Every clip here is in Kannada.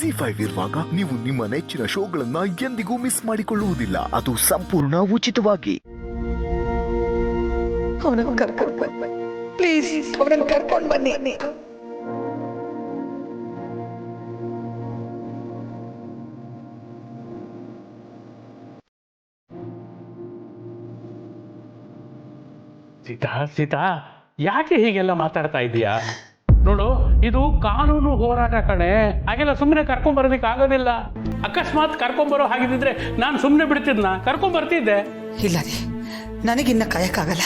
ZEE5 ಇರುವಾಗ ನೀವು ನಿಮ್ಮ ನೆಚ್ಚಿನ ಶೋಗಳನ್ನ ಎಂದಿಗೂ ಮಿಸ್ ಮಾಡಿಕೊಳ್ಳುವುದಿಲ್ಲ. ಅದು ಸಂಪೂರ್ಣ ಉಚಿತವಾಗಿ. ಅವನನ್ನು ಕರ್ಕೊಂಡು ಬನ್ನಿ ಪ್ಲೀಸ್, ಅವನನ್ನು ಕರ್ಕೊಂಡು ಬನ್ನಿ. ಸೀತಾ ಸೀತಾ, ಯಾಕೆ ಹೀಗೆಲ್ಲ ಮಾತಾಡ್ತಾ ಇದೀಯಾ? ನೋಡು, ಇದು ಕಾನೂನು ಹೋರಾಟ ಕಣೆ. ಹಾಗೆಲ್ಲ ಸುಮ್ಮನೆ ಕರ್ಕೊಂಬರೋದಕ್ಕೆ ಆಗೋದಿಲ್ಲ. ಅಕಸ್ಮಾತ್ ಕರ್ಕೊಂಬರೋ ಹಾಗಿದ್ರೆ ನಾನು ಸುಮ್ಮನೆ ಬಿಡ್ತಿದ್ನ? ಕರ್ಕೊಂಬರ್ತಿದ್ದೆ. ಇಲ್ಲ ರೀ, ನನಗಿನ್ನ ಕಾಯಕ್ಕಾಗಲ್ಲ.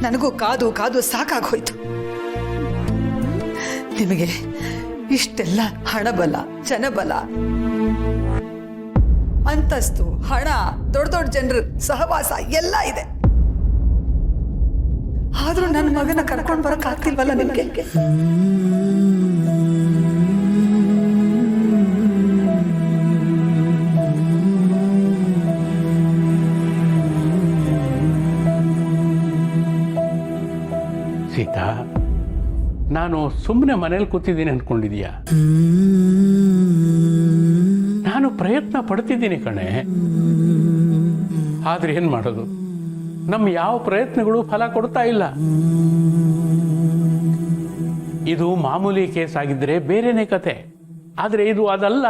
ನನಗೂ ಕಾದು ಕಾದು ಸಾಕಾಗೋಯ್ತು. ನಿಮಗೆ ಇಷ್ಟೆಲ್ಲ ಹಣಬಲ, ಜನಬಲ, ಅಂತಸ್ತು, ಹಣ, ದೊಡ್ಡ ದೊಡ್ಡ ಜನರ ಸಹವಾಸ ಎಲ್ಲ ಇದೆ. ಆದ್ರೂ ನನ್ನ ಮಗನ ಕರ್ಕೊಂಡು ಬರಕ್ ಆಗ್ತಿಲ್ವಲ್ಲ ನಿಮ್ಗೆ? ಸೀತಾ, ನಾನು ಸುಮ್ಮನೆ ಮನೇಲಿ ಕೂತಿದ್ದೀನಿ ಅಂದ್ಕೊಂಡಿದೀಯಾ? ನಾನು ಪ್ರಯತ್ನ ಪಡ್ತಿದ್ದೀನಿ ಕಣೆ. ಆದ್ರೆ ಏನ್ ಮಾಡೋದು, ನಮ್ಮ ಯಾವ ಪ್ರಯತ್ನಗಳು ಫಲ ಕೊಡ್ತಾ ಇಲ್ಲ. ಇದು ಮಾಮೂಲಿ ಕೇಸ್ ಆಗಿದ್ರೆ ಬೇರೆನೇ ಕತೆ. ಆದ್ರೆ ಇದು ಅದಲ್ಲ.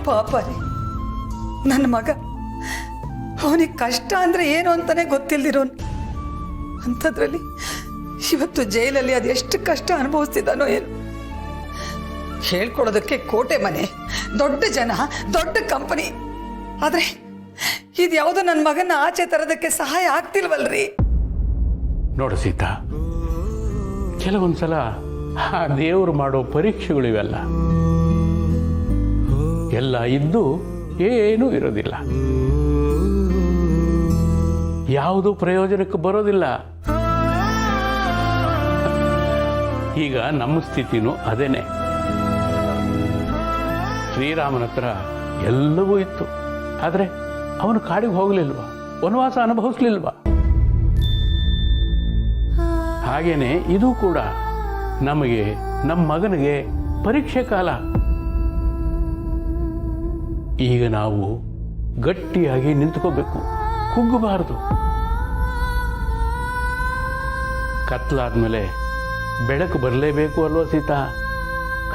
ಪಾಪ ರೀ, ನನ್ನ ಮಗ, ಅವನಿಗೆ ಕಷ್ಟ ಅಂದ್ರೆ ಏನು ಅಂತಾನೆ ಗೊತ್ತಿಲ್ದಿರೋನು. ಅಂಥದ್ರಲ್ಲಿ ಇವತ್ತು ಜೈಲಲ್ಲಿ ಅದೆಷ್ಟು ಕಷ್ಟ ಅನುಭವಿಸ್ತಿದ್ದಾನೋ ಏನು. ಹೇಳ್ಕೊಡೋದಕ್ಕೆ ಕೋಟೆ ಮನೆ, ದೊಡ್ಡ ಜನ, ದೊಡ್ಡ ಕಂಪನಿ. ಆದ್ರೆ ಇದ್ಯಾವುದೋ ನನ್ನ ಮಗನ ಆಚೆ ತರೋದಕ್ಕೆ ಸಹಾಯ ಆಗ್ತಿಲ್ವಲ್ರಿ? ನೋಡು ಸೀತಾ, ಕೆಲವೊಂದ್ಸಲ ಆ ದೇವರು ಮಾಡೋ ಪರೀಕ್ಷೆಗಳು ಇವೆಲ್ಲ. ಎಲ್ಲ ಇದ್ದು ಏನೂ ಇರೋದಿಲ್ಲ, ಯಾವುದು ಪ್ರಯೋಜನಕ್ಕೆ ಬರೋದಿಲ್ಲ. ಈಗ ನಮ್ಮ ಸ್ಥಿತಿನೂ ಅದೇನೆ. ಶ್ರೀರಾಮನ ಹತ್ರ ಎಲ್ಲವೂ ಇತ್ತು, ಆದರೆ ಅವನು ಕಾಡಿಗೆ ಹೋಗಲಿಲ್ವಾ? ವನವಾಸ ಅನುಭವಿಸ್ಲಿಲ್ವಾ? ಹಾಗೇನೆ ಇದು ಕೂಡ ನಮಗೆ, ನಮ್ಮ ಮಗನಿಗೆ ಪರೀಕ್ಷೆ ಕಾಲ. ಈಗ ನಾವು ಗಟ್ಟಿಯಾಗಿ ನಿಂತ್ಕೋಬೇಕು, ಕುಗ್ಗಬಾರದು. ಕತ್ಲಾದ್ಮೇಲೆ ಬೆಳಕು ಬರಲೇಬೇಕು ಅಲ್ವಾ ಸೀತಾ?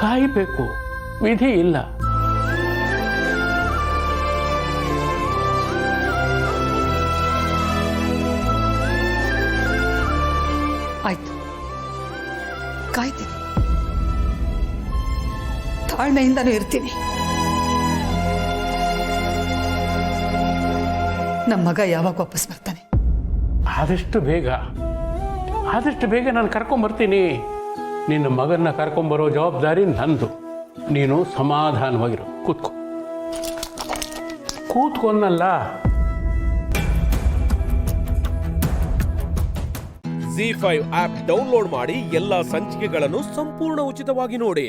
ಕಾಯಬೇಕು, ವಿಧಿ ಇಲ್ಲ. ಆಯ್ತು, ಕಾಯ್ತೀನಿ, ತಾಳ್ಮೆಯಿಂದನೂ ಇರ್ತೀನಿ. ನಮ್ಮ ಮಗ ಯಾವಾಗ ವಾಪಸ್ ಬರ್ತಾನೆ? ಆದಷ್ಟು ಬೇಗ ನಾನು ಕರ್ಕೊಂಬರ್ತೀನಿ. ನಿನ್ನ ಮಗನ್ನ ಕರ್ಕೊಂಬರೋ ಜವಾಬ್ದಾರಿ ನಂದು. ನೀನು ಸಮಾಧಾನವಾಗಿರು, ಕೂತ್ಕೊನ್ನಲ್ಲ. ZEE5 ಆಪ್ ಡೌನ್ಲೋಡ್ ಮಾಡಿ ಎಲ್ಲಾ ಸಂಚಿಕೆಗಳನ್ನು ಸಂಪೂರ್ಣ ಉಚಿತವಾಗಿ ನೋಡಿ.